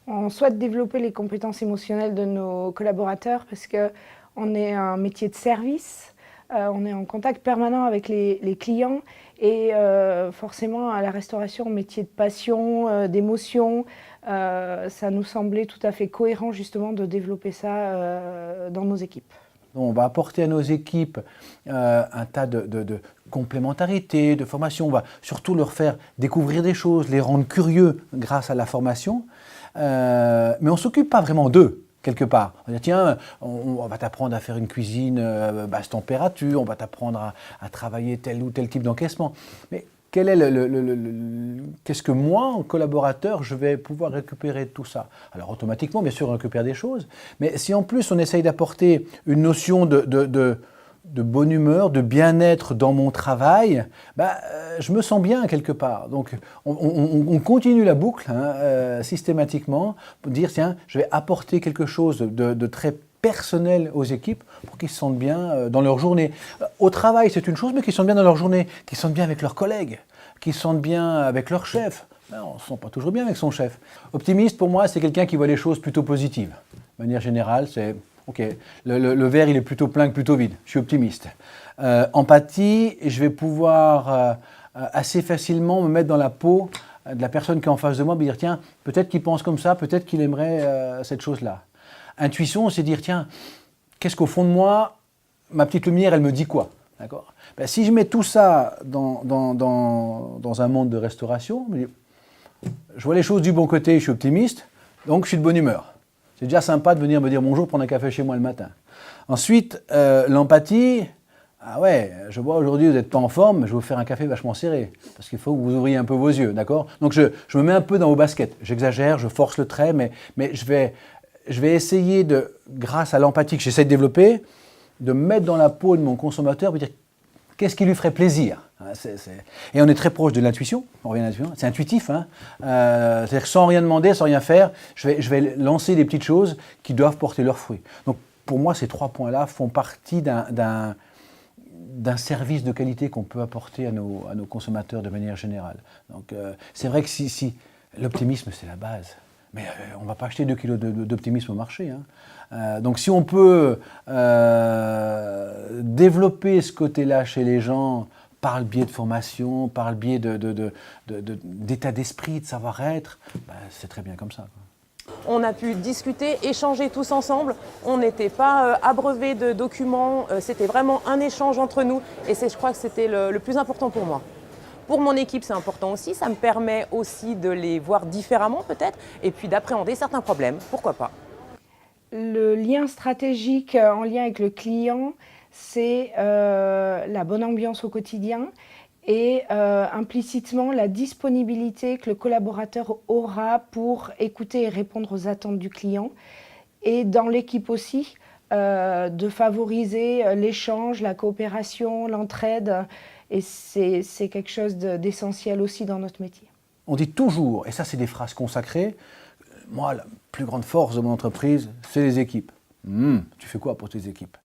On souhaite développer les compétences émotionnelles de nos collaborateurs parce qu'on est un métier de service, on est en contact permanent avec les clients et forcément à la restauration, métier de passion, d'émotion, ça nous semblait tout à fait cohérent justement de développer ça dans nos équipes. On va apporter à nos équipes un tas de complémentarités, de formations. On va surtout leur faire découvrir des choses, les rendre curieux grâce à la formation. Mais on ne s'occupe pas vraiment d'eux, quelque part. On va dire, tiens, on va t'apprendre à faire une cuisine basse température, on va t'apprendre à travailler tel ou tel type d'encaissement. Mais quel est qu'est-ce que moi, en collaborateur, je vais pouvoir récupérer de tout ça? Alors automatiquement, bien sûr, on récupère des choses, mais si en plus on essaye d'apporter une notion de bonne humeur, de bien-être dans mon travail, je me sens bien quelque part. Donc on continue la boucle systématiquement pour dire, tiens, je vais apporter quelque chose de très personnel aux équipes pour qu'ils se sentent bien dans leur journée. Au travail, c'est une chose, mais qu'ils se sentent bien dans leur journée, qu'ils se sentent bien avec leurs collègues, qu'ils se sentent bien avec leur chef. On ne se sent pas toujours bien avec son chef. Optimiste, pour moi, c'est quelqu'un qui voit les choses plutôt positives. De manière générale, c'est OK, le verre, il est plutôt plein que plutôt vide. Je suis optimiste. Empathie, je vais pouvoir assez facilement me mettre dans la peau de la personne qui est en face de moi et dire, tiens, peut-être qu'il pense comme ça, peut-être qu'il aimerait cette chose-là. Intuition, c'est dire, tiens, qu'est-ce qu'au fond de moi, ma petite lumière, elle me dit quoi? D'accord? Si je mets tout ça dans un monde de restauration, je vois les choses du bon côté, je suis optimiste, donc je suis de bonne humeur. C'est déjà sympa de venir me dire bonjour, prendre un café chez moi le matin. Ensuite, l'empathie, ah ouais, je vois aujourd'hui vous n'êtes pas en forme, je vais vous faire un café vachement serré, parce qu'il faut que vous ouvriez un peu vos yeux, d'accord? Donc je me mets un peu dans vos baskets, j'exagère, je force le trait, mais je vais essayer, grâce à l'empathie que j'essaie de développer, de me mettre dans la peau de mon consommateur, pour dire qu'est-ce qui lui ferait plaisir. Et on est très proche de l'intuition, on revient à l'intuition, c'est intuitif. C'est-à-dire que sans rien demander, sans rien faire, je vais lancer des petites choses qui doivent porter leurs fruits. Donc pour moi, ces 3 points-là font partie d'un service de qualité qu'on peut apporter à nos consommateurs de manière générale. Donc c'est vrai que si l'optimisme, c'est la base. Mais on ne va pas acheter 2 kilos d'optimisme au marché. Donc si on peut développer ce côté-là chez les gens par le biais de formation, par le biais d'état d'esprit, de savoir-être, c'est très bien comme ça. On a pu discuter, échanger tous ensemble. On n'était pas abreuvés de documents. C'était vraiment un échange entre nous. Et je crois que c'était le plus important pour moi. Pour mon équipe, c'est important aussi. Ça me permet aussi de les voir différemment peut-être et puis d'appréhender certains problèmes. Pourquoi pas? Le lien stratégique en lien avec le client, c'est la bonne ambiance au quotidien et implicitement la disponibilité que le collaborateur aura pour écouter et répondre aux attentes du client. Et dans l'équipe aussi, de favoriser l'échange, la coopération, l'entraide. Et c'est quelque chose d'essentiel aussi dans notre métier. On dit toujours, et ça c'est des phrases consacrées, moi la plus grande force de mon entreprise, c'est les équipes. Tu fais quoi pour tes équipes?